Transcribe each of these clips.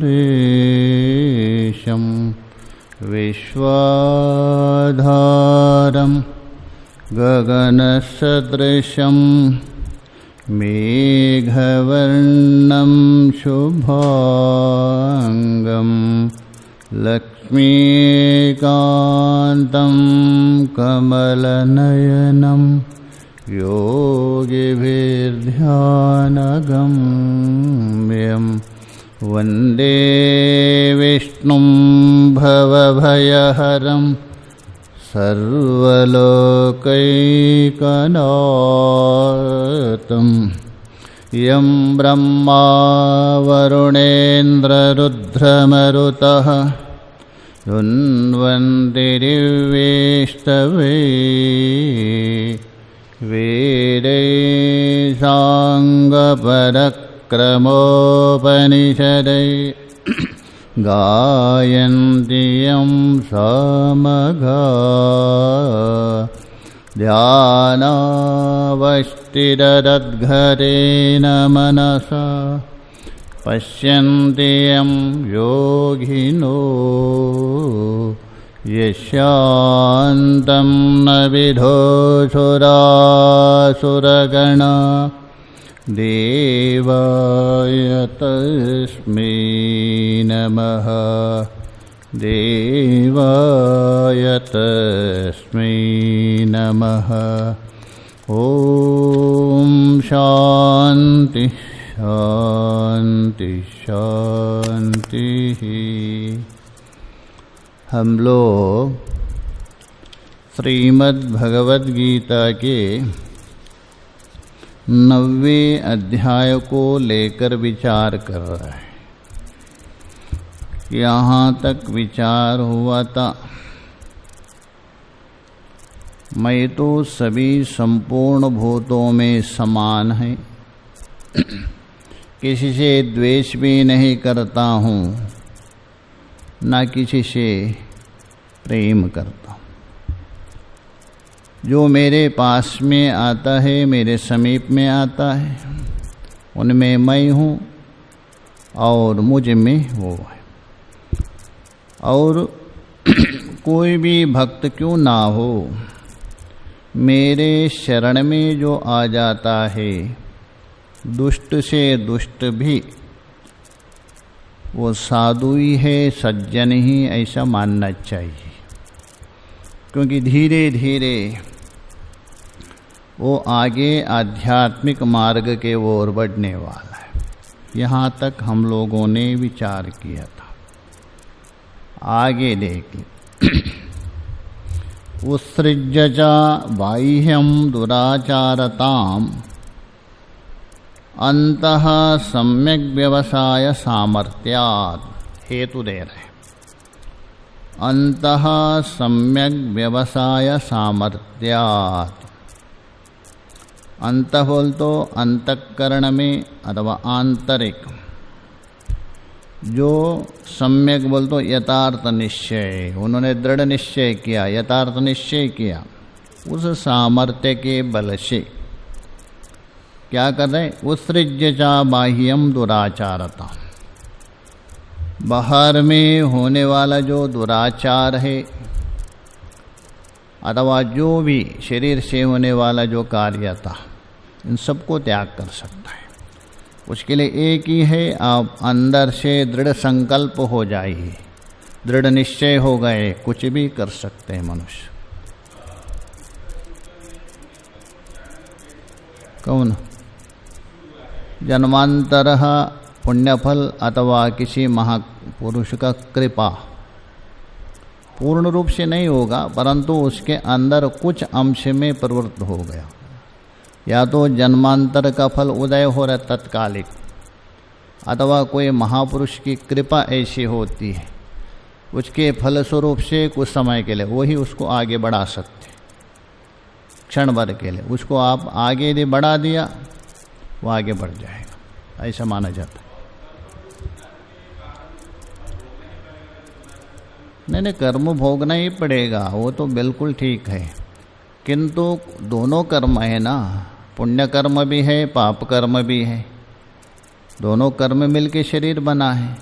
सुरेशं विश्वाधारं गगनसदृशं मेघवर्णं शुभांगं लक्ष्मीकान्तं कमलनयनं योगिभिर्ध्यानगम्यं वन्दे विष्णुं भवभयहरं सर्वलोकैकनाथं यं ब्रह्मा वरुणेन्द्ररुद्रमरुतः धन्वन्ति दिव्यैस्तवे वेदै साङ्गपरक्रमोपनिषदै गायन्ति यं सामगा ध्यानावस्थिततद्गतेन मनसा पश्यन्ति यं योगिनो यस्यान्तं न विदुषुरासुरगणा देवाय तस्मै नमः देवाय तस्मै नमः। ॐ शान्ति शान्ति शान्तिः। हम लोग श्रीमद् भगवद गीता के 9वें अध्याय को लेकर विचार कर रहे हैं। यहाँ तक विचार हुआ था मैं तो सभी संपूर्ण भूतों में समान है, किसी से द्वेष भी नहीं करता हूँ, ना किसी से प्रेम करता हूँ। जो मेरे पास में आता है, मेरे समीप में आता है, उनमें मैं हूँ और मुझ में वो है। और कोई भी भक्त क्यों ना हो, मेरे शरण में जो आ जाता है, दुष्ट से दुष्ट भी वो साधु ही है, सज्जन ही, ऐसा मानना चाहिए। क्योंकि धीरे धीरे वो आगे आध्यात्मिक मार्ग के ओर बढ़ने वाला है। यहाँ तक हम लोगों ने विचार किया था। आगे देखिए। उत्सृज्य च बाह्यं दुराचारताम् अंतः सम्यक व्यवसाय सामर्थ्यात्। हेतु दे रहे। अंतः सम्यक व्यवसाय सामर्थ्यात्। अंत बोल तो अंतःकरण में अथवा आंतरिक, जो सम्यक बोल तो यथार्थ निश्चय, उन्होंने दृढ़ निश्चय किया, यथार्थ निश्चय किया, उस सामर्थ्य के बल से क्या कर रहे? उत्सृज्य चा बाह्यम दुराचारता। बाहर में होने वाला जो दुराचार है अथवा जो भी शरीर से होने वाला जो कार्य था, इन सबको त्याग कर सकता है। उसके लिए एक ही है, आप अंदर से दृढ़ संकल्प हो जाइए, दृढ़ निश्चय हो गए, कुछ भी कर सकते हैं मनुष्य। कौन? जन्मांतर पुण्यफल अथवा किसी महापुरुष का कृपा पूर्ण रूप से नहीं होगा, परंतु उसके अंदर कुछ अंश में प्रवृत्त हो गया। या तो जन्मांतर का फल उदय हो रहा तत्कालिक, अथवा कोई महापुरुष की कृपा ऐसी होती है, उसके फलस्वरूप से कुछ समय के लिए वही उसको आगे बढ़ा सकते, क्षण भर के लिए उसको आप आगे यदि बढ़ा दिया, वो आगे बढ़ जाएगा, ऐसा माना जाता है। नहीं, कर्म भोगना ही पड़ेगा, वो तो बिल्कुल ठीक है, किंतु दोनों कर्म है ना, पुण्य कर्म भी है, पाप कर्म भी है, दोनों कर्म मिलके शरीर बना है।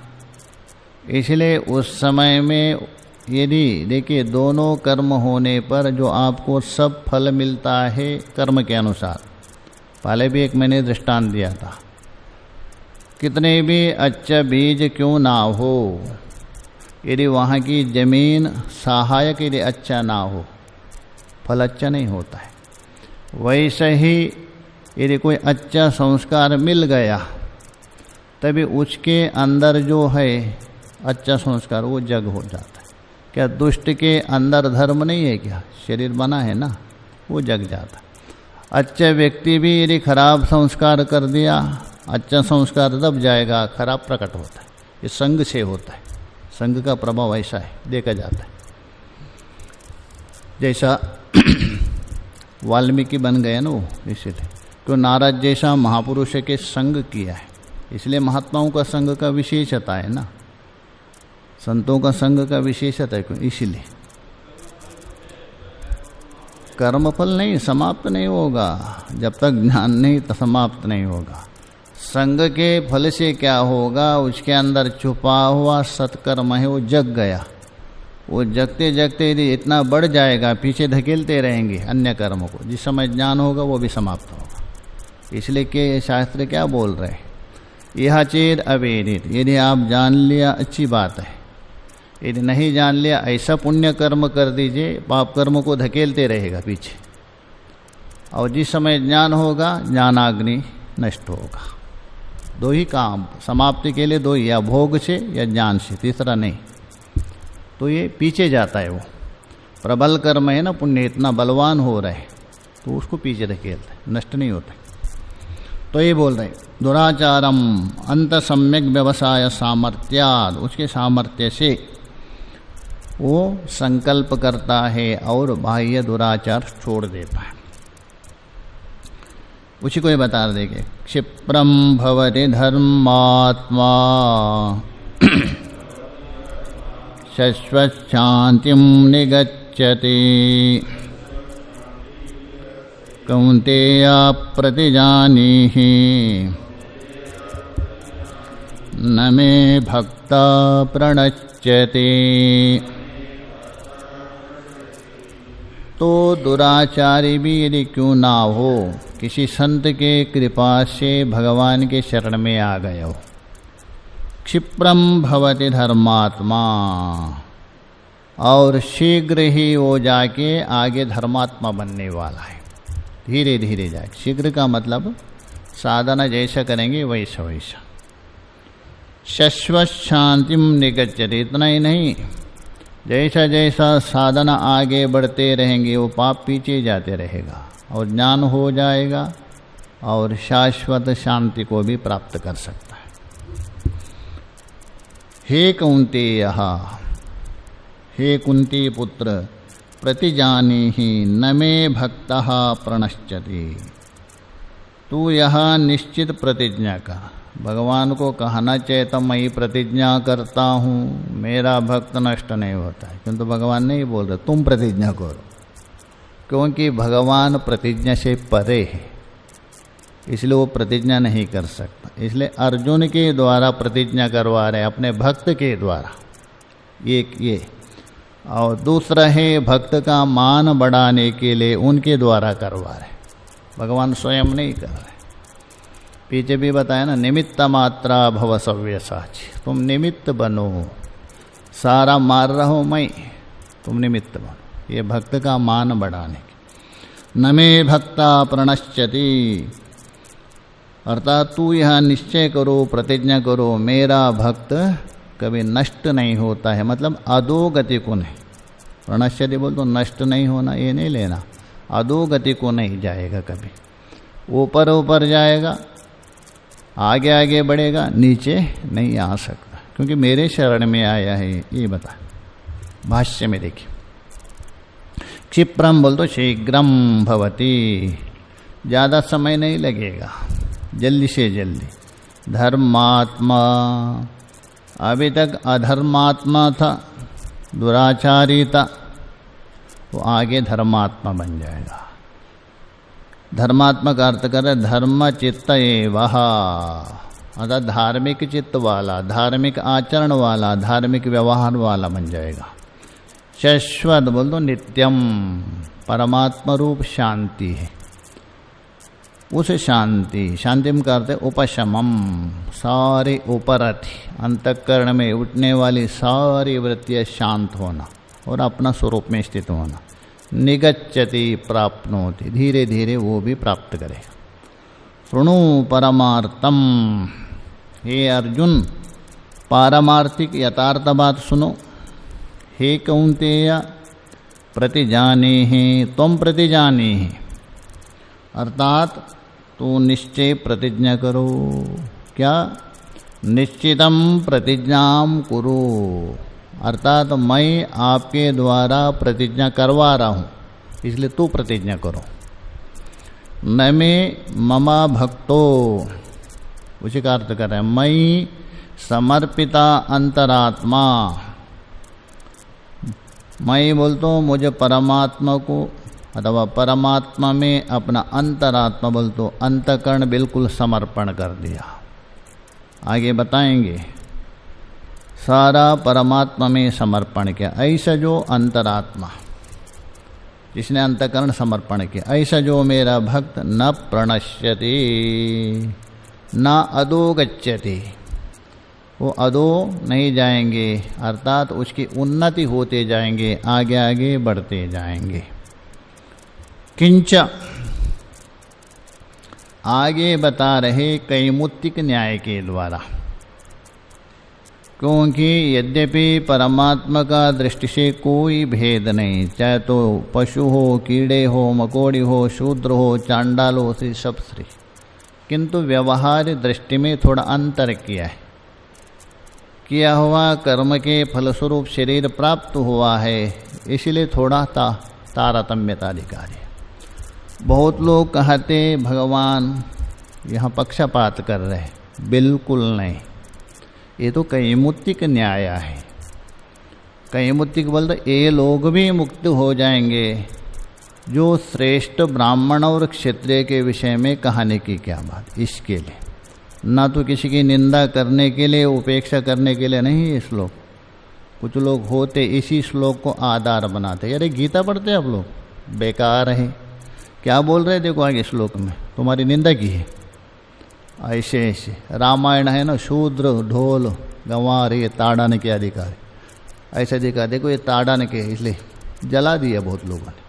इसलिए उस समय में यदि देखिए दोनों कर्म होने पर जो आपको सब फल मिलता है कर्म के अनुसार, पहले भी एक मैंने दृष्टांत दिया था, कितने भी अच्छा बीज क्यों ना हो, यदि वहाँ की जमीन सहायक यदि अच्छा ना हो फल अच्छा नहीं होता है। वैसे ही यदि कोई अच्छा संस्कार मिल गया तभी उसके अंदर जो है अच्छा संस्कार वो जग हो जाता है। क्या दुष्ट के अंदर धर्म नहीं है क्या? शरीर बना है ना, वो जग जाता है। अच्छे व्यक्ति भी यदि खराब संस्कार कर दिया, अच्छा संस्कार दब जाएगा, खराब प्रकट होता है। ये संग से होता है, संग का प्रभाव ऐसा है, देखा जाता है। जैसा वाल्मीकि बन गया ना वो, इसलिए क्यों नारद जैसा महापुरुष के संग किया है, इसलिए महात्माओं का संग का विशेषता है ना, संतों का संग का विशेषता है क्यों, इसीलिए कर्मफल नहीं समाप्त नहीं होगा जब तक ज्ञान नहीं तो समाप्त नहीं होगा। संग के फल से क्या होगा, उसके अंदर छुपा हुआ सत्कर्म है वो जग गया। वो जगते जगते यदि इतना बढ़ जाएगा, पीछे धकेलते रहेंगे अन्य कर्मों को, जिस समय ज्ञान होगा वो भी समाप्त होगा। इसलिए कि शास्त्र क्या बोल रहे हैं, यह चेद अवेदित, यदि आप जान लिया अच्छी बात है, यदि नहीं जान लिया ऐसा पुण्य कर्म कर दीजिए, पाप कर्म को धकेलते रहेगा पीछे, और जिस समय ज्ञान होगा ज्ञानाग्नि नष्ट होगा। दो ही काम समाप्ति के लिए, दो ही, या भोग से या ज्ञान से, तीसरा नहीं। तो ये पीछे जाता है। वो प्रबल कर्म है ना, पुण्य इतना बलवान हो रहे तो उसको पीछे धकेलते हैं, नष्ट नहीं होते। तो ये बोल रहे दुराचारम अंत सम्यक व्यवसाय सामर्थ्याद, उसके सामर्थ्य से वो संकल्प करता है और बाह्य दुराचार छोड़ देता है। उसी को ही बता देंगे, क्षिप्रम भवति धर्मात्मा शाश्वत शांतिम निगच्छति कौन्तेय प्रतिजानीहि न मे भक्ता प्रणश्यति। तो दुराचारी भी यदि क्यों ना हो, किसी संत के कृपा से भगवान के शरण में आ गए हो, क्षिप्रम भवति धर्मात्मा, और शीघ्र ही वो जाके आगे धर्मात्मा बनने वाला है, धीरे धीरे जाए। शीघ्र का मतलब साधना जैसा करेंगे वैसा वैसा। शाश्वत शांतिम निगच्छति, इतना ही नहीं, जैसा जैसा साधना आगे बढ़ते रहेंगे वो पाप पीछे जाते रहेगा और ज्ञान हो जाएगा और शाश्वत शांति को भी प्राप्त कर सकता है। हे कौन्तेय, हे कुंती पुत्र, प्रतिजानीहि न मे भक्तः प्रणश्यति। तू यह निश्चित प्रतिज्ञा कर, भगवान को कहना चाहता मैं प्रतिज्ञा करता हूँ मेरा भक्त नष्ट नहीं होता है, किंतु भगवान नहीं बोल रहे तुम प्रतिज्ञा करो, क्योंकि भगवान प्रतिज्ञा से परे है, इसलिए वो प्रतिज्ञा नहीं कर सकता। इसलिए अर्जुन के द्वारा प्रतिज्ञा करवा रहे अपने भक्त के द्वारा, एक ये, और दूसरा है भक्त का मान बढ़ाने के लिए उनके द्वारा करवा रहे, भगवान स्वयं नहीं कर रहे। पीछे भी बताया ना, निमित्त मात्रा भव सव्यसाची, तुम निमित्त बनो, सारा मार रहा हूँ मैं, तुम निमित्त बनो, ये भक्त का मान बढ़ाने की। न मे भक्ता प्रणश्यति, अर्थात तू यह निश्चय करो, प्रतिज्ञा करो, मेरा भक्त कभी नष्ट नहीं होता है, मतलब अधोगति को नहीं। प्रणश्यति बोल तो नष्ट नहीं होना ये नहीं लेना, अधोगति को नहीं जाएगा, कभी ऊपर ऊपर जाएगा, आगे आगे बढ़ेगा, नीचे नहीं आ सकता, क्योंकि मेरे शरण में आया है। ये बता भाष्य में देखिए, क्षिप्रम बोल तो शीघ्रम भवति, ज़्यादा समय नहीं लगेगा, जल्दी से जल्दी। धर्मात्मा, अभी तक अधर्मात्मा था, दुराचारी था, वो आगे धर्मात्मा बन जाएगा। धर्मात्मा का अर्थ कर धर्म चित्त एवं, अर्थात धार्मिक चित्त वाला, धार्मिक आचरण वाला, धार्मिक व्यवहार वाला बन जाएगा। शाश्वत बोल दो नित्यम, परमात्मा रूप शांति है। उस शांति में करते उपशमम, सारे उपरति, अंतःकरण में उठने वाली सारी वृत्तियाँ शांत होना और अपना स्वरूप में स्थित होना। निगच्छति प्राप्नोति, धीरे धीरे वो भी प्राप्त करेगा। शृणु परमार्थम, हे अर्जुन पारमार्थिक यथार्थ बात सुनो। हे कौन्तेय प्रतिजानीहि त्वं प्रतिजानीहि, अर्थात तू निश्चय प्रतिज्ञा करो। क्या? निश्चितम प्रतिज्ञाम कुरु, अर्थात मैं आपके द्वारा प्रतिज्ञा करवा रहा हूँ, इसलिए तू प्रतिज्ञा करो। न में ममा भक्तो, उसी का अर्थ कर रहे हैं, मैं समर्पिता अंतरात्मा। मैं बोलता हूँ मुझे परमात्मा को, अथवा परमात्मा में अपना अंतरात्मा बोलते, अंतःकरण बिल्कुल समर्पण कर दिया। आगे बताएंगे, सारा परमात्मा में समर्पण किया। ऐसा जो अंतरात्मा, जिसने अंतःकरण समर्पण किया, ऐसा जो मेरा भक्त न प्रणश्यति न अधो गच्छति, वो अधो नहीं जाएंगे, अर्थात उसकी उन्नति होते जाएंगे, आगे आगे बढ़ते जाएंगे। किंच, आगे बता रहे कैमुत्तिक न्याय के द्वारा, क्योंकि यद्यपि परमात्मा का दृष्टि से कोई भेद नहीं, चाहे तो पशु हो, कीड़े हो, मकोड़ी हो, शूद्र हो, चांडाल हो, श्री सब श्री, किंतु व्यवहार दृष्टि में थोड़ा अंतर किया है। किया हुआ कर्म के फलस्वरूप शरीर प्राप्त हुआ है, इसलिए थोड़ा तारतम्यता अधिकारी। बहुत लोग कहते भगवान यहाँ पक्षपात कर रहे, बिल्कुल नहीं। ये तो कैमुत्तिक न्याय है। कैमुत्तिक बोलते ये लोग भी मुक्त हो जाएंगे, जो श्रेष्ठ ब्राह्मण और क्षत्रिय के विषय में कहने की क्या बात। इसके लिए ना तो किसी की निंदा करने के लिए, उपेक्षा करने के लिए नहीं ये श्लोक। कुछ लोग होते इसी श्लोक को आधार बनाते, अरे गीता पढ़ते आप लोग, बेकार है। क्या बोल रहे देखो आगे श्लोक में, तुम्हारी निंदा की है। ऐसे ऐसे रामायण है ना, शूद्र ढोल गंवार ये ताड़न के अधिकार, ऐसा दिखा देखो ये ताड़न के, इसलिए जला दिया बहुत लोगों ने।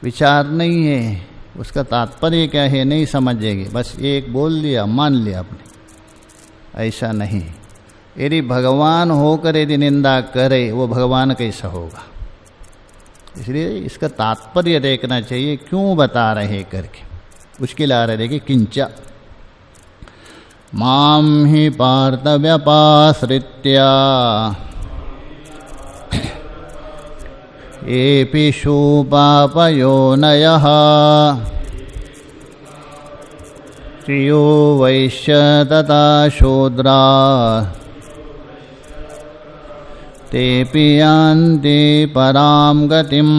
विचार नहीं है, उसका तात्पर्य क्या है नहीं समझेंगे, बस एक बोल दिया मान लिया आपने। ऐसा नहीं, यदि भगवान होकर यदि निंदा करे वो भगवान कैसा होगा। इसलिए इसका तात्पर्य देखना चाहिए, क्यों बता रहे करके। उसके लिए आ रहे देखिए, किंचा माम ही पार्थ व्यपाश्रित्य एपिषु पापयोनयः स्त्रियो वैश्य तथा शूद्रा तेऽपि यान्ति परां गतिम्।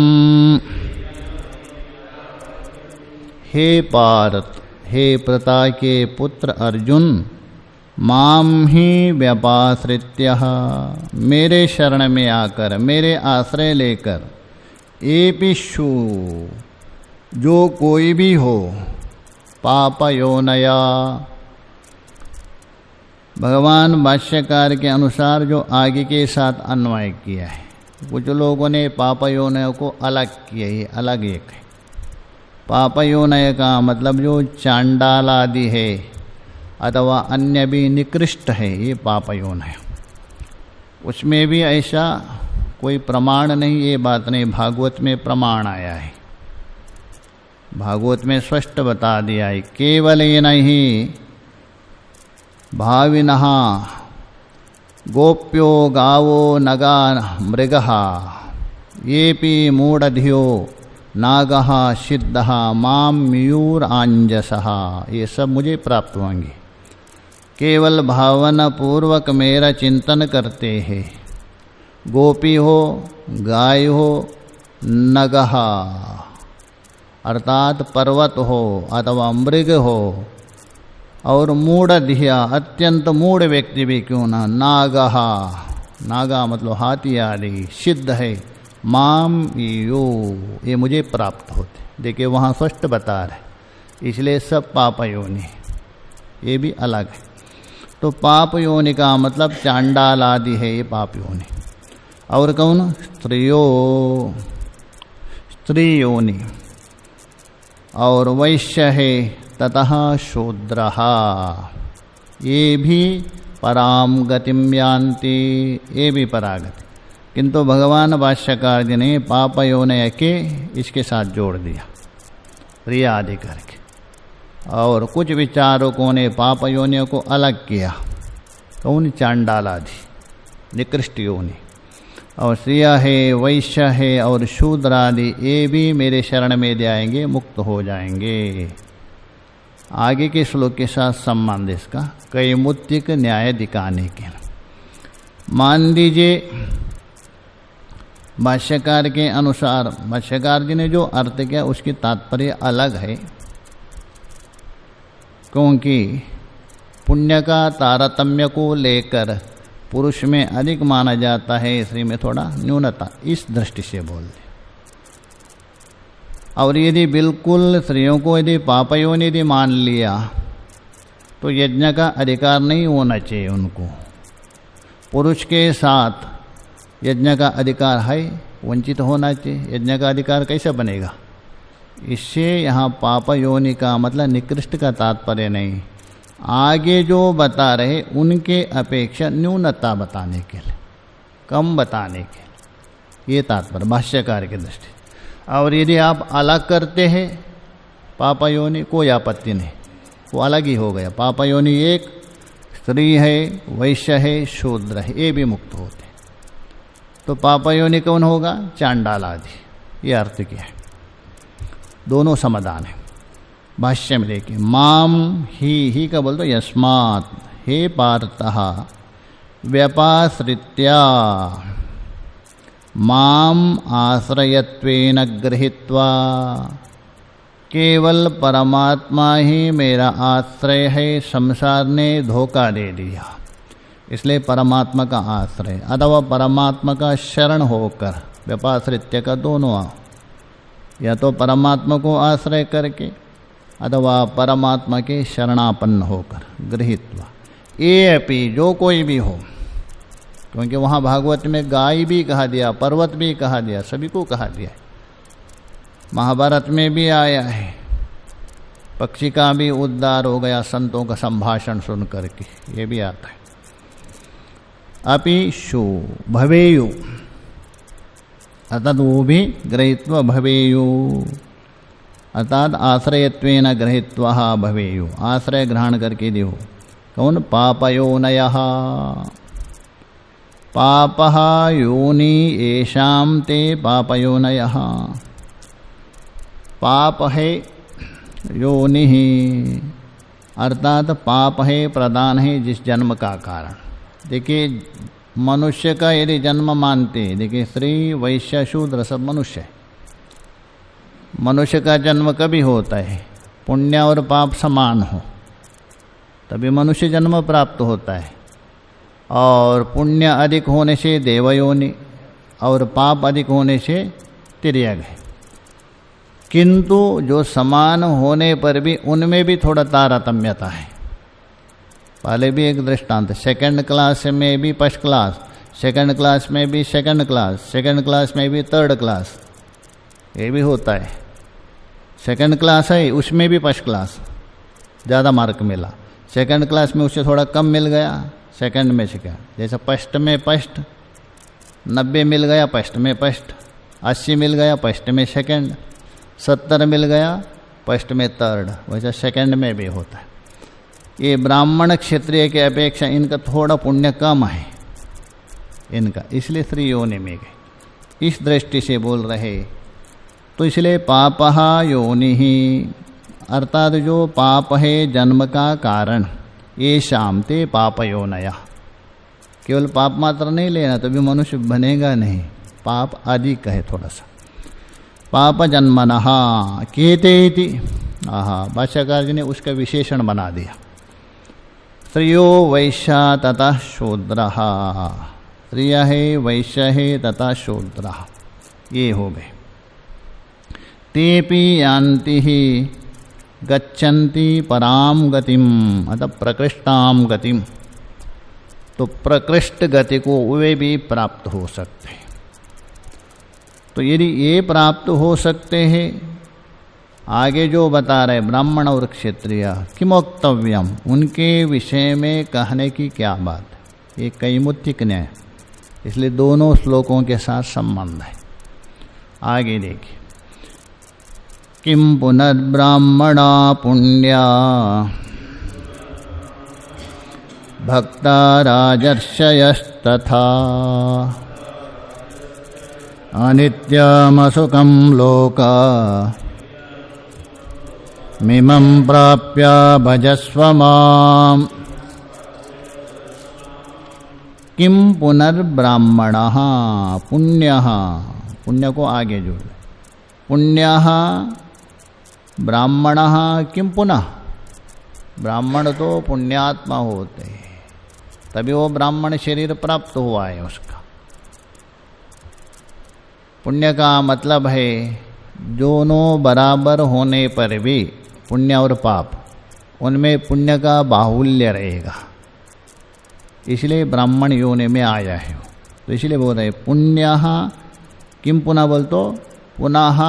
हे पार्थ, हे प्रता के पुत्र अर्जुन, माम ही व्यपाश्रित्य, मेरे शरण में आकर, मेरे आश्रय लेकर, एपिषु, जो कोई भी हो, पापयोनया, भगवान भाष्यकार के अनुसार जो आगे के साथ अन्वय किया है। कुछ लोगों ने पापयोनय को अलग किया, ये अलग एक है। पापयोनय का मतलब जो चांडाल आदि है अथवा अन्य भी निकृष्ट है, ये पापयोनय। उसमें भी ऐसा कोई प्रमाण नहीं, ये बात नहीं, भागवत में प्रमाण आया है। भागवत में स्पष्ट बता दिया है, केवल ये नहीं, भाविनः गोप्यो गावो नगा मृगः येपि मूढ़धियो नागः सिद्धः माम मयूर आंजसः, ये सब मुझे प्राप्त होंगे। केवल भावना पूर्वक मेरा चिंतन करते हैं। गोपी हो, गाय हो, नगः अर्थात पर्वत हो अथवा मृग हो, और मूढ़धिया, अत्यंत मूढ़ व्यक्ति भी क्यों ना, नागहा, नागा मतलब हाथी आदि, सिद्ध है, माम यो, ये मुझे प्राप्त होते। देखिए वहाँ स्पष्ट बता रहे, इसलिए सब पाप योनि, ये भी अलग है। तो पाप योनि का मतलब चांडाल आदि है ये पाप योनि। और कौन, स्त्री योनि, और वैश्य है, ततः शूद्रः, ये भी पराम गतिम यान्ति, ये भी परागति। किंतु भगवान भाष्यकार जी ने पाप योनय के इसके साथ जोड़ दिया क्रिया आदि करके, और कुछ विचारकों ने पाप योनियों को अलग किया, कौन, चांडाल आदि निकृष्ट योनि, और स्त्रिया है, वैश्य है और शूद्र आदि, ये भी मेरे शरण में जाएंगे, मुक्त हो जाएंगे। आगे के श्लोक के साथ संबंध इसका, कैमुत्तिक न्याय दिखाने के। मान लीजिए भाष्यकार के अनुसार, भाष्यकार जी ने जो अर्थ किया उसकी तात्पर्य अलग है, क्योंकि पुण्य का तारतम्य को लेकर पुरुष में अधिक माना जाता है, स्त्री में थोड़ा न्यूनता, इस दृष्टि से बोल दे। और यदि बिल्कुल स्त्रियों को यदि पापयोनि यदि मान लिया तो यज्ञ का अधिकार नहीं होना चाहिए उनको, पुरुष के साथ यज्ञ का अधिकार है, वंचित होना चाहिए। यज्ञ का अधिकार कैसे बनेगा? इससे यहाँ पाप योनि का मतलब निकृष्ट का तात्पर्य नहीं, आगे जो बता रहे उनके अपेक्षा न्यूनता बताने के लिए, कम बताने के लिए, ये तात्पर्य भाष्यकार की दृष्टि। और यदि आप अलग करते हैं पाप योनि, कोई आपत्ति नहीं, वो अलग ही हो गया। पाप योनि एक, स्त्री है, वैश्य है, शूद्र है, ये भी मुक्त होते। तो पाप योनि कौन होगा? चांडाल आदि। ये अर्थ क्या है? दोनों समाधान है भाष्य में। देखिए, माम ही का बोल दो यस्मात्, हे पार्थः व्यपाश्रित्या माम आश्रयत्वेन गृहीत्वा, केवल परमात्मा ही मेरा आश्रय है, संसार ने धोखा दे दिया, इसलिए परमात्मा का आश्रय अथवा परमात्मा का शरण होकर, व्यपाश्रित्य का दोनों, या तो परमात्मा को आश्रय करके अथवा परमात्मा के शरणापन्न होकर, गृहीत्वा। ये अपि, जो कोई भी हो, क्योंकि वहाँ भागवत में गाय भी कहा दिया, पर्वत भी कहा दिया, सभी को कहा दिया। महाभारत में भी आया है, पक्षी का भी उद्धार हो गया संतों का संभाषण सुन करके, ये भी आता है। अपि शु भवेयु, अर्थात वो भी गृहीत्वा भवेयु, अर्थात आश्रयत्वेन गृहीत्वा भवेयु, आश्रय ग्रहण करके दियो। कौन? पापयोनयः, पापः योनि येषां ते पापयोनयः। पाप है योनि, अर्थात पाप है प्रदान है जिस जन्म का कारण। देखिए, मनुष्य का यदि जन्म मानते, देखिए स्त्री वैश्य शूद्र सब मनुष्य है। मनुष्य का जन्म कभी होता है? पुण्य और पाप समान हो तभी मनुष्य जन्म प्राप्त होता है। और पुण्य अधिक होने से देवयोनि और पाप अधिक होने से तिर्यक है। किंतु जो समान होने पर भी उनमें भी थोड़ा तारतम्यता है। पहले भी एक दृष्टांत, सेकंड क्लास में भी फर्स्ट क्लास, सेकंड क्लास में भी सेकंड क्लास, सेकंड क्लास में भी थर्ड क्लास, ये भी होता है। सेकंड क्लास है उसमें भी फर्स्ट क्लास, ज़्यादा मार्क मिला। सेकंड क्लास में उससे थोड़ा कम मिल गया, सेकंड में सेकंड। जैसे फर्स्ट में फर्स्ट 90 मिल गया, फर्स्ट में फर्स्ट 80 मिल गया, फर्स्ट में सेकंड 70 मिल गया, फर्स्ट में थर्ड, वैसे सेकंड में भी होता है। ये ब्राह्मण क्षत्रिय के अपेक्षा इनका थोड़ा पुण्य कम है इनका, इसलिए स्त्री योनि में गए, इस दृष्टि से बोल रहे। तो इसलिए पापः योनिः, अर्थात जो पाप है जन्म का कारण, ये शाम ते पापयोनयः। केवल पाप मात्र नहीं लेना तभी मनुष्य बनेगा नहीं, पाप अधिक है थोड़ा सा। पाप जन्मनः केते इति, भाष्यकार जी ने उसका विशेषण बना दिया। स्त्रियो वैश्या तथा शूद्रः, स्त्रिय है, वैश्य है तथा शूद्रः, ये हो गए। तेपि यान्ति ही गच्छन्ति पराम गतिम, अतः प्रकृष्टाम गतिम, तो प्रकृष्ट गति को वे भी प्राप्त हो सकते हैं। तो यदि ये प्राप्त हो सकते हैं, आगे जो बता रहे ब्राह्मण और क्षत्रिय, किमोक्तव्यम, उनके विषय में कहने की क्या बात है, ये कैमुत्तिक न्याय, इसलिए दोनों श्लोकों के साथ संबंध है। आगे देखिए, किम पुनर्ब्राह्मणा पुण्या भक्ता राजर्षयस्तथा अनित्यमसुखं लोका मिमं प्राप्य भजस्व माम्। किम पुनर्ब्राह्मणः, पुण्यः, पुण्य को आगे जोड़, पुण्यः ब्राह्मणः किम पुनः, ब्राह्मण तो पुण्यात्मा होते हैं, तभी वो ब्राह्मण शरीर प्राप्त हुआ है उसका। पुण्य का मतलब है दोनों बराबर होने पर भी पुण्य और पाप, उनमें पुण्य का बाहुल्य रहेगा, इसलिए ब्राह्मण योनि में आया है। तो इसलिए बोल रहे पुण्यः किम पुनः, बोल तो पुनः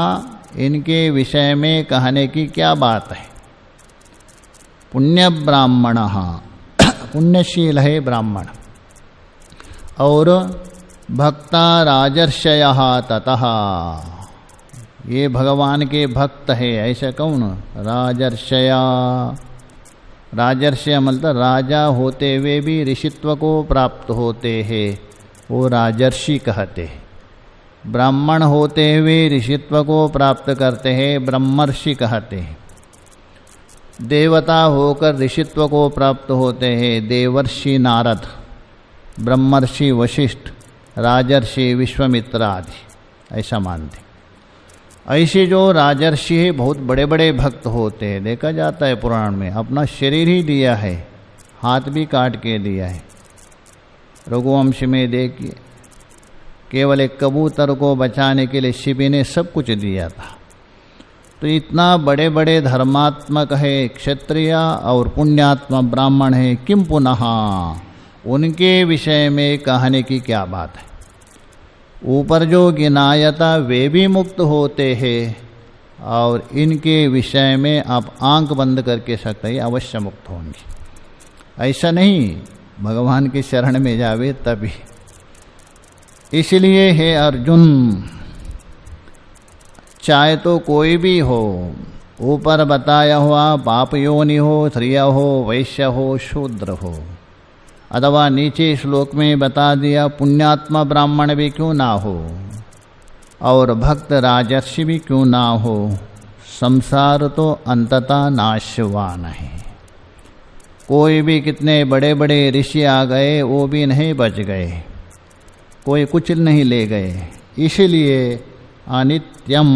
इनके विषय में कहने की क्या बात है। पुण्य ब्राह्मणः, पुण्यशील है ब्राह्मण, और भक्ता राजर्षयः ततः, ये भगवान के भक्त है, ऐसा कौन, राजर्षया। राजर्षय मतलब राजा होते हुए भी ऋषित्व को प्राप्त होते हैं, वो राजर्षि कहते हैं। ब्राह्मण होते हुए ऋषित्व को प्राप्त करते हैं, ब्रह्मर्षि कहते हैं। देवता होकर ऋषित्व को प्राप्त होते हैं, देवर्षि नारद, ब्रह्मर्षि वशिष्ठ, राजर्षि विश्वामित्र आदि, ऐसा मानते। ऐसे जो राजर्षि है बहुत बड़े बड़े भक्त होते हैं, देखा जाता है पुराण में, अपना शरीर ही दिया है, हाथ भी काट के दिया है। रघुवंश में देखिए, केवल एक कबूतर को बचाने के लिए शिवी ने सब कुछ दिया था। तो इतना बड़े बड़े धर्मात्मक है क्षत्रिय और पुण्यात्मा ब्राह्मण है, किम पुनः, उनके विषय में कहने की क्या बात है। ऊपर जो गिनायता वे भी मुक्त होते हैं, और इनके विषय में आप आंख बंद करके सकते हैं, अवश्य मुक्त होंगे। ऐसा नहीं भगवान की शरण में जावे तभी। इसलिए हे अर्जुन, चाहे तो कोई भी हो, ऊपर बताया हुआ पाप योनि हो, स्त्रिय हो, वैश्य हो, शूद्र हो, अथवा नीचे श्लोक में बता दिया पुण्यात्मा ब्राह्मण भी क्यों ना हो, और भक्त राजर्षि भी क्यों ना हो, संसार तो अंततः नाशवान है। कोई भी कितने बड़े बड़े ऋषि आ गए, वो भी नहीं बच गए, कोई कुछ नहीं ले गए। इसलिए अनित्यम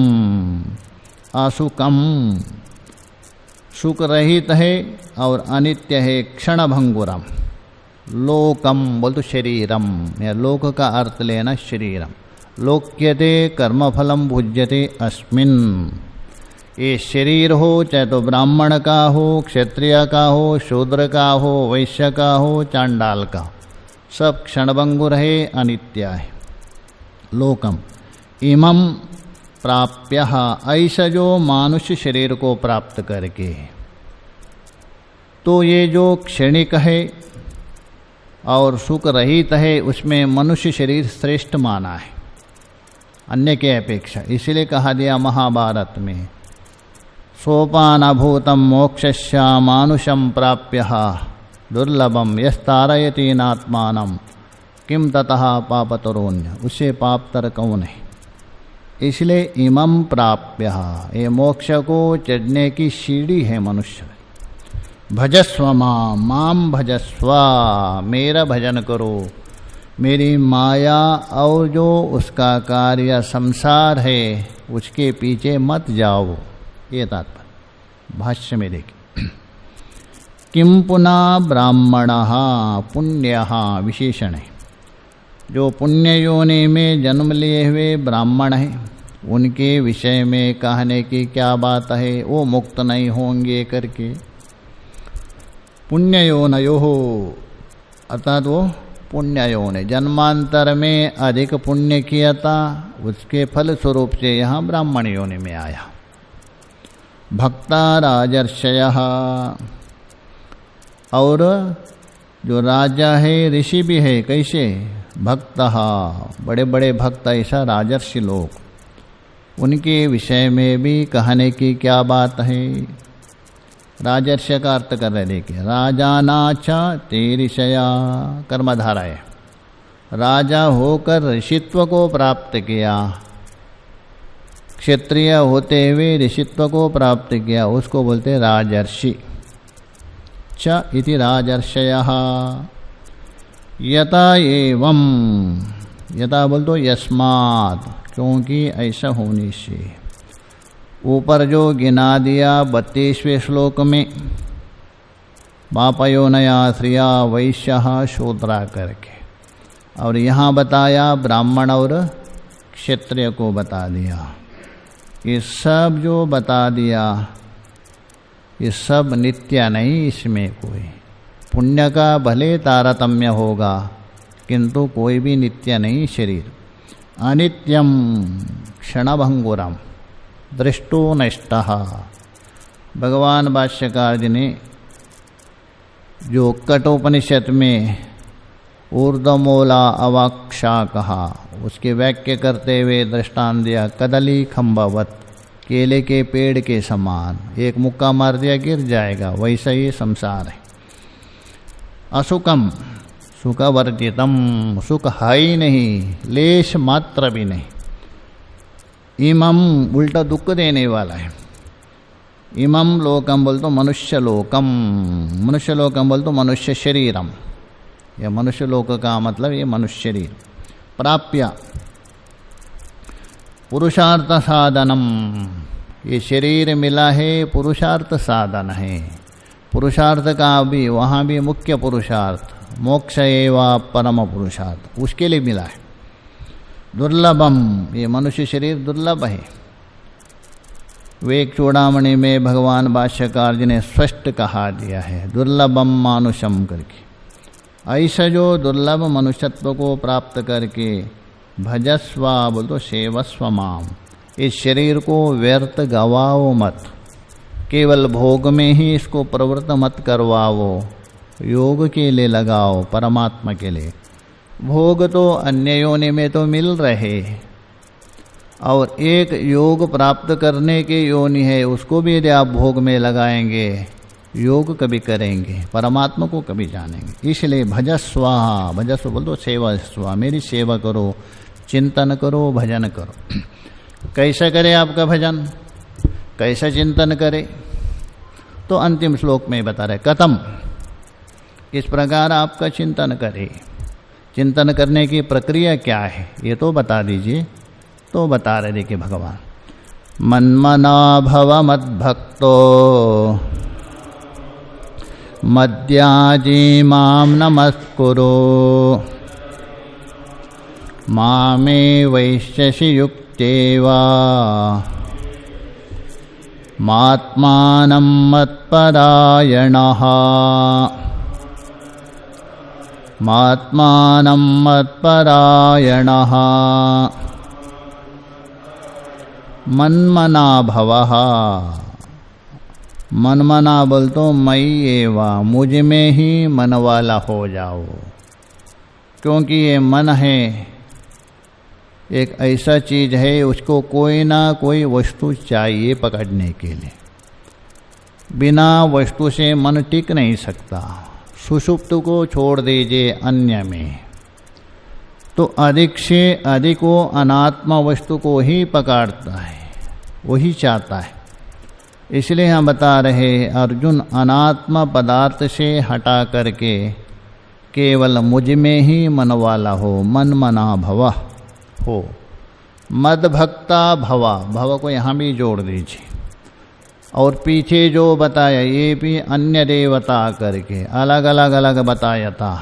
असुकम, सुख रहित है और अनित्य है, क्षण भंगुरम। लोकम बोल तो शरीरम, या लोक का अर्थ लेना शरीरम। लोक्यते कर्मफलम भुज्यते अस्मिन, ये शरीर हो चाहे तो ब्राह्मण का हो, क्षत्रिय का हो, शूद्र का हो, वैश्य का हो, चांडाल का, सब क्षणभंगुर है, अनित्य है। लोकम इमं प्राप्य, ऐसा जो मानुष्य शरीर को प्राप्त करके, तो ये जो क्षणिक है और सुख रहित है, उसमें मनुष्य शरीर श्रेष्ठ माना है अन्य के अपेक्षा। इसलिए कहा दिया महाभारत में, सोपानभूतम मोक्षस्य मानुषम प्राप्य दुर्लभम यस्तारयति नात्मानम किम ततः पापतरोन्य, उसे पापतर कौन है। इसलिए इमं प्राप्य, ये मोक्ष को चढ़ने की सीढ़ी है मनुष्य। भजस्व माम भजस्व, मेरा भजन करो, मेरी माया और जो उसका कार्य संसार है उसके पीछे मत जाओ। ये तात्पर्य भाष्य में देखिए। किम पुनः ब्राह्मणः पुण्यः विशेषण है। जो पुण्य योनि में जन्म लिए हुए ब्राह्मण हैं उनके विषय में कहने की क्या बात है, वो मुक्त नहीं होंगे करके। पुण्य योनयो अर्थात वो पुण्य योनि जन्मांतर में अधिक पुण्य किया था, उसके फल स्वरूप से यहाँ ब्राह्मण योनि में आया। भक्ता राजर्षयः, और जो राजा है ऋषि भी है, कैसे भक्त, बड़े बड़े भक्त ऐसा राजर्षि लोग, उनके विषय में भी कहने की क्या बात है। राजर्षि का अर्थ कर रहे देखिए, राजानाच ते ऋषया, कर्मधारा है। राजा होकर ऋषित्व को प्राप्त किया, क्षत्रिय होते हुए ऋषित्व को प्राप्त किया, उसको बोलते राजर्षि। च इति राजर्षयः। यथा एवं, यथा बोल दो यस्मात्, क्योंकि ऐसा होने से। ऊपर जो गिना दिया 32वें श्लोक में, बापयोनया श्रिया वैश्यः शूद्रा करके, और यहाँ बताया ब्राह्मण और क्षत्रिय को बता दिया। ये सब जो बता दिया ये सब नित्य नहीं, इसमें कोई पुण्य का भले तारतम्य होगा किंतु कोई भी नित्य नहीं शरीर। अनित्यम क्षणभंगुरम दृष्टो नष्टः। भगवान भाष्यकार जी ने जो कठोपनिषद में ऊर्ध्वमूला अवाक्षा कहा, उसके वाक्य करते हुए दृष्टांत दिया कदली खंभवत, केले के पेड़ के समान, एक मुक्का मार दिया गिर जाएगा, वैसा ही संसार है। असुखम सुखवर्जितम, सुख है ही नहीं, लेश मात्र भी नहीं। इमम उल्टा दुख देने वाला है। इमम लोकम बोल तो मनुष्य लोकम, मनुष्य लोकम बोल तो मनुष्य शरीरम, यह मनुष्य लोक का मतलब ये मनुष्य शरीर। प्राप्य पुरुषार्थ साधनम, ये शरीर मिला है पुरुषार्थ साधन है। पुरुषार्थ का भी वहाँ भी मुख्य पुरुषार्थ मोक्ष एवं परम पुरुषार्थ, उसके लिए मिला है। दुर्लभम, ये मनुष्य शरीर दुर्लभ है। वेक चूड़ामणि में भगवान भाष्यकार जी ने स्पष्ट कहा दिया है दुर्लभम मानुषम करके। ऐसा जो दुर्लभ मनुष्यत्व को प्राप्त करके भजस्व बोल तो सेवस्व माम, इस शरीर को व्यर्थ गवाओ मत, केवल भोग में ही इसको प्रवृत्त मत करवाओ, योग के लिए लगाओ, परमात्मा के लिए। भोग तो अन्य योनि में तो मिल रहे, और एक योग प्राप्त करने के योनि है, उसको भी यदि आप भोग में लगाएंगे, योग कभी करेंगे, परमात्मा को कभी जानेंगे। इसलिए भजस्व, भजस्व बोल दो सेवस्व, मेरी सेवा करो, चिंतन करो, भजन करो। कैसा करे आपका भजन, कैसा चिंतन करे, तो अंतिम श्लोक में बता रहे कथम, किस प्रकार आपका चिंतन करे, चिंतन करने की प्रक्रिया क्या है ये तो बता दीजिए। तो बता रहे देखिए भगवान, मन्मना भव मद्भक्तो मद्याजी माम नमस्कुरु मामे वैश्यसि युक्तेवा मात्मानं मत्परायणः मात्मानं मत्परायणः मन्मना भवः। मनमना बोल तो मई एवा, मुझ में ही मन वाला हो जाओ, क्योंकि ये मन है एक ऐसा चीज है, उसको कोई ना कोई वस्तु चाहिए पकड़ने के लिए। बिना वस्तु से मन टिक नहीं सकता। सुषुप्त को छोड़ दीजिए अन्य में, तो अधिक से अधिक वो अनात्मा वस्तु को ही पकड़ता है, वही चाहता है। इसलिए हम बता रहे अर्जुन, अनात्मा पदार्थ से हटा करके केवल मुझ में ही मन वाला हो, मन मना भव हो। मद भक्ता भवा, भव को यहाँ भी जोड़ दीजिए। और पीछे जो बताया ये भी अन्य देवता करके अलग अलग बताया था।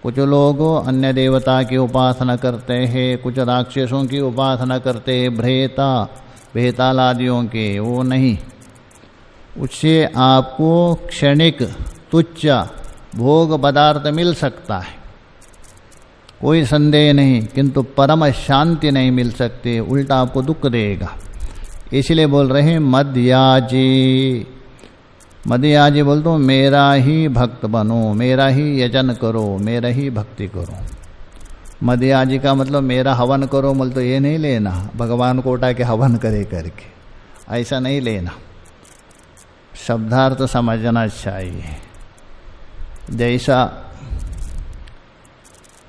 कुछ लोग अन्य देवता की उपासना करते हैं, कुछ राक्षसों की उपासना करते हैं, भेताल आदियों के, वो नहीं। उससे आपको क्षणिक तुच्छ भोग पदार्थ मिल सकता है, कोई संदेह नहीं, किंतु परम शांति नहीं मिल सकती, उल्टा आपको दुख देगा। इसलिए बोल रहे हैं मदयाजी। मदयाजी बोल तो मेरा ही भक्त बनो, मेरा ही यजन करो, मेरा ही भक्ति करो। मदयाजी का मतलब मेरा हवन करो, बोल तो ये नहीं लेना भगवान को उठा के हवन करे करके, ऐसा नहीं लेना। शब्दार्थ तो समझना चाहिए। जैसा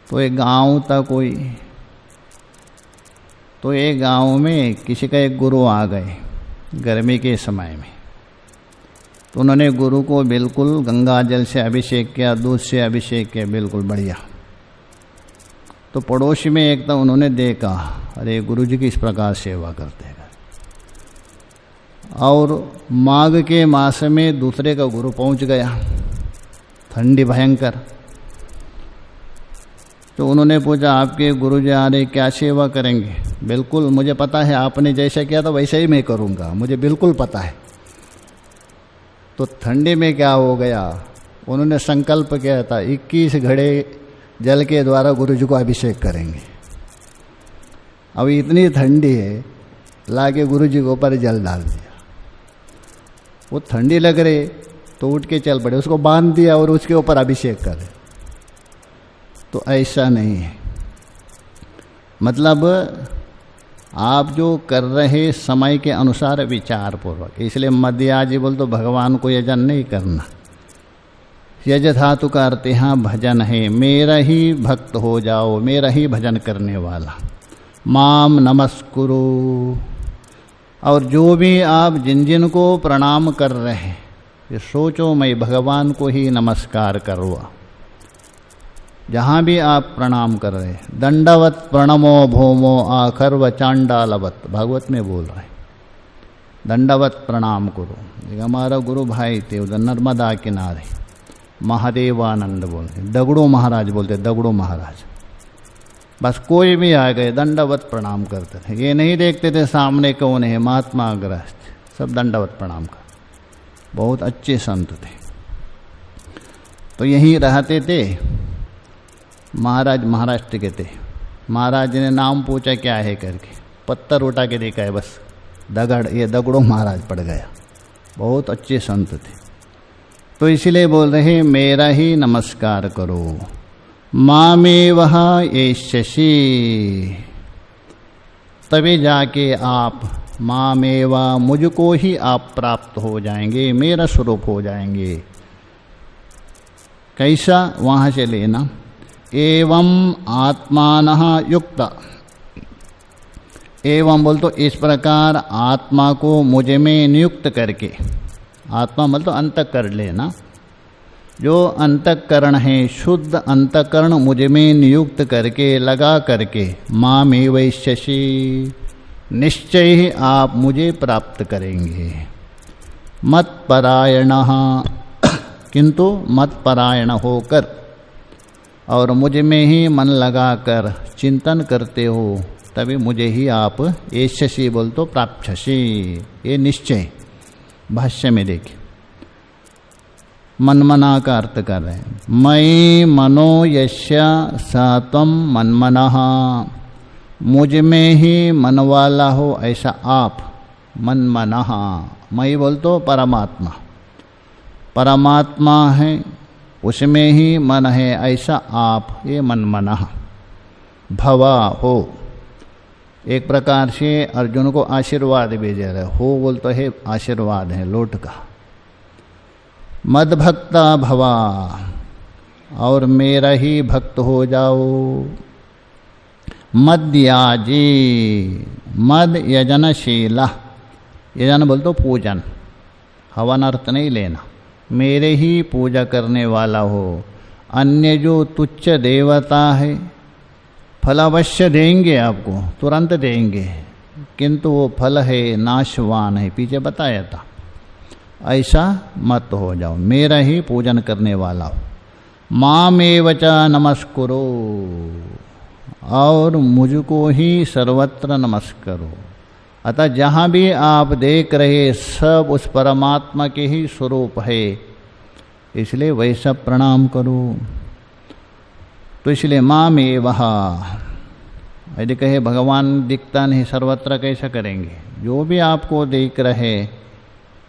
तो एक गांव था कोई, तो एक गांव में किसी का एक गुरु आ गए गर्मी के समय में, तो उन्होंने गुरु को बिल्कुल गंगा जल से अभिषेक किया, दूध से अभिषेक किया, बिल्कुल बढ़िया। तो पड़ोसी में एक तो उन्होंने देखा, अरे गुरु जी की इस प्रकार सेवा करते हैं। और माघ के मास में दूसरे का गुरु पहुंच गया, ठंडी भयंकर। तो उन्होंने पूछा आपके गुरु जी आ रहे, क्या सेवा करेंगे? बिल्कुल मुझे पता है, आपने जैसा किया था वैसे ही मैं करूँगा, मुझे बिल्कुल पता है। तो ठंडी में क्या हो गया, उन्होंने संकल्प किया था 21 घड़े जल के द्वारा गुरु जी को अभिषेक करेंगे। अब इतनी ठंडी है, लाके गुरु जी के ऊपर जल डाल दिया। वो ठंडी लग रही तो उठ के चल पड़े, उसको बांध दिया और उसके ऊपर अभिषेक करे। तो ऐसा नहीं है, मतलब आप जो कर रहे समय के अनुसार विचार पूर्वक। इसलिए मदयाजी बोल तो भगवान को यजन नहीं करना। यज धातु का अर्थ यहाँ भजन है, मेरा ही भक्त हो जाओ, मेरा ही भजन करने वाला। माम नमस्कुरु। और जो भी आप जिन जिन को प्रणाम कर रहे हैं, ये सोचो मैं भगवान को ही नमस्कार करूँगा। जहाँ भी आप प्रणाम कर रहे हैं, दंडवत प्रणमो भौमो आखर्व चांडालवत, भागवत में बोल रहे हैं दंडवत प्रणाम करो। एक हमारा गुरु भाई थे उधर नर्मदा किनारे, महादेवानंद बोलते, दगड़ो महाराज बोलते, दगड़ो महाराज। बस कोई भी आ गए दंडवत प्रणाम करते थे, ये नहीं देखते थे सामने कौन है, महात्मा ग्रस्त, सब दंडवत प्रणाम कर। बहुत अच्छे संत थे। तो यहीं रहते थे महाराज, महाराष्ट्र के थे। महाराज ने नाम पूछा क्या है करके, पत्थर उठा के देखा है, बस दगड़, ये दगड़ो महाराज पड़ गया। बहुत अच्छे संत थे। तो इसलिए बोल रहे मेरा ही नमस्कार करो। मामेवह एष्यसि, तभी जाके आप मामेवा, मुझको ही आप प्राप्त हो जाएंगे, मेरा स्वरूप हो जाएंगे। कैसा, वहाँ से लेना। एवं आत्मानः युक्त, एवं बोल तो इस प्रकार आत्मा को मुझ में नियुक्त करके, आत्मा मतलब अंतःकरण लेना, जो अंतःकरण है शुद्ध अंतःकरण मुझ में नियुक्त करके, लगा करके, मामेवैष्यसि, निश्चय ही आप मुझे प्राप्त करेंगे। मत्परायणः, किंतु मत्परायण होकर और मुझ में ही मन लगाकर चिंतन करते हो, तभी मुझे ही आप एष्यसि बोल तो प्राप्स्यसि, ये निश्चय। भाष्य में देखिए, मनमना का अर्थ कर रहे हैं। मयि मनो यस्य स त्वं मनमनः, मुझ में ही मन वाला हो ऐसा आप, मनमनः। मयि बोल तो परमात्मा, परमात्मा है उसमें ही मन है ऐसा आप, ये मनमनः। भवा हो, एक प्रकार से अर्जुन को आशीर्वाद भेज रहे हो, बोल तो है आशीर्वाद है लौट का। मद्भक्ता भवा, और मेरा ही भक्त हो जाओ। मद्याजी, मद यजनशीला, यजन बोल तो पूजन, हवन अर्थ नहीं लेना। मेरे ही पूजा करने वाला हो। अन्य जो तुच्छ देवता है फल अवश्य देंगे आपको, तुरंत देंगे, किंतु वो फल है नाशवान है, पीछे बताया था। ऐसा मत हो जाओ, मेरा ही पूजन करने वाला हो। मामेव च नमस्कुरो, और मुझको ही सर्वत्र नमस्करो। अतः जहाँ भी आप देख रहे सब उस परमात्मा के ही स्वरूप है, इसलिए वैसा प्रणाम करो। तो इसलिए मामेव, यदि कहे भगवान दिखता नहीं सर्वत्र, कैसा करेंगे? जो भी आपको देख रहे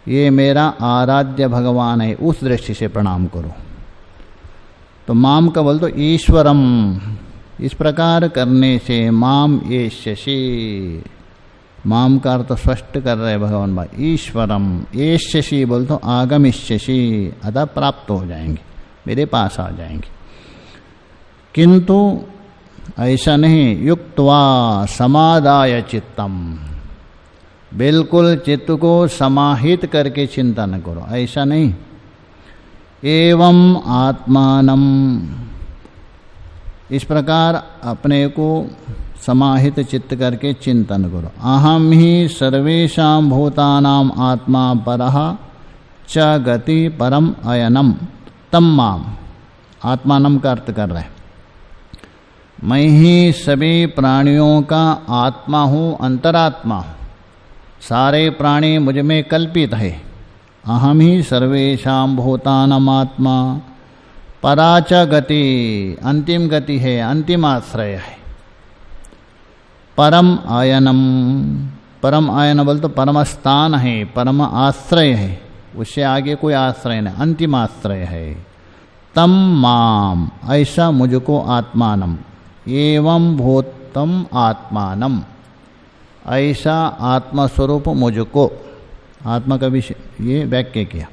ये मेरा आराध्य भगवान है, उस दृष्टि से प्रणाम करो। तो माम का बोल तो ईश्वरम, इस प्रकार करने से माम एष्यसि, माम का अर्थ स्पष्ट कर रहे भगवान भाई, ईश्वरम एष्यसि बोल तो आगमिष्यसि, अतः प्राप्त हो जाएंगे, मेरे पास आ जाएंगे। किंतु ऐसा नहीं, युक्त्वा समादाय चित्तम, बिल्कुल चित्त को समाहित करके चिंता न करो, ऐसा नहीं। एवं आत्मानम, इस प्रकार अपने को समाहित चित्त करके चिंतन करो। अहम ही सर्वेषां भूतानाम आत्मा परः च गति परम अयनम तम माम, आत्मानम का अर्थ कर रहे, मैं ही सभी प्राणियों का आत्मा हूँ, अंतरात्मा हूँ, सारे प्राणी मुझ में कल्पित है। अहम ही सर्वेषां भूतानाम आत्मा, पराच गति, अंतिम गति है, अंतिम आश्रय है। परम आयनम, परम आयन बोल तो परम स्थान है, परम आश्रय है, उससे आगे कोई आश्रय नहीं, अंतिम आश्रय है। तम माम, ऐसा मुझको आत्मानम, एवं भूतम आत्मानम, ऐसा आत्मस्वरूप मुझको, आत्मा का विषय ये व्याख्या किया।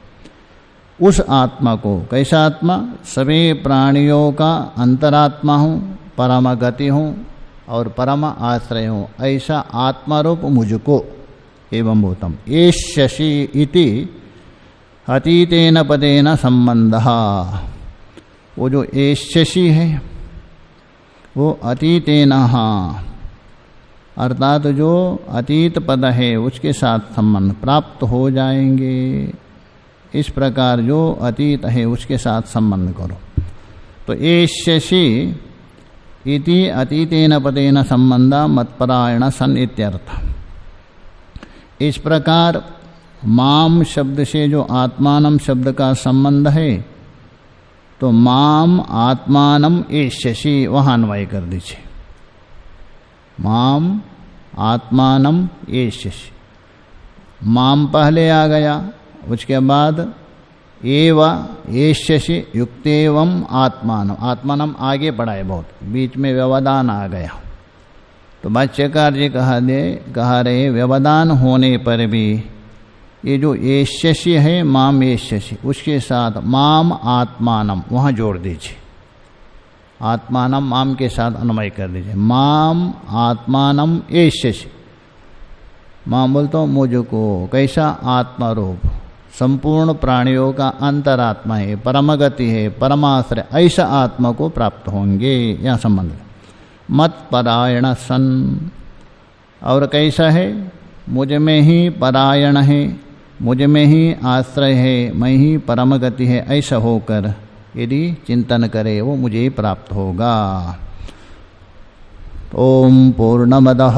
उस आत्मा को, कैसा आत्मा? सभी प्राणियों का अंतरात्मा हूँ, परम गति हूँ और परम आश्रय हूँ, ऐसा आत्मारूप मुझको। एवं भूतम एष्यसि इति अतीतेन पदेन संबंधः, वो जो एष्यसि है वो अतीतेन, अर्थात जो अतीत पद है उसके साथ संबंध प्राप्त हो जाएंगे। इस प्रकार जो अतीत है उसके साथ संबंध करो। तो एष्यसि इति अतीतेन पदेन संबंध मत्परायण सन इत्यर्थ। इस प्रकार माम शब्द से जो आत्मानम शब्द का संबंध है, तो माम आत्मानम एष्यसि वहाँ अन्वय कर दीजिए। माम आत्मानम एष्यसि, माम पहले आ गया, उसके बाद एव एष्यसि युक्तेवम आत्मानम, आत्मानम आगे बढ़ाए बहुत, बीच में व्यवधान आ गया। तो भाष्यकार जी कहा रहे व्यवधान होने पर भी ये जो एष्यसि है, माम एष्यसि, उसके साथ माम आत्मानम वहाँ जोड़ दीजिए, आत्मानम माम के साथ अन्वय कर दीजिए। माम आत्मानम एष्यसि, माम बोल तो मुझको, कैसा? आत्मा रूप, संपूर्ण प्राणियों का अंतरात्मा है, परम गति है, परमाश्रय, ऐसा आत्मा को प्राप्त होंगे। यह संबंध मत परायण सन, और कैसा है? मुझ में ही परायण है, मुझ में ही आश्रय है, मैं ही परम गति है, ऐसा होकर यदि चिंतन करे वो मुझे प्राप्त होगा। ओम पूर्णमदः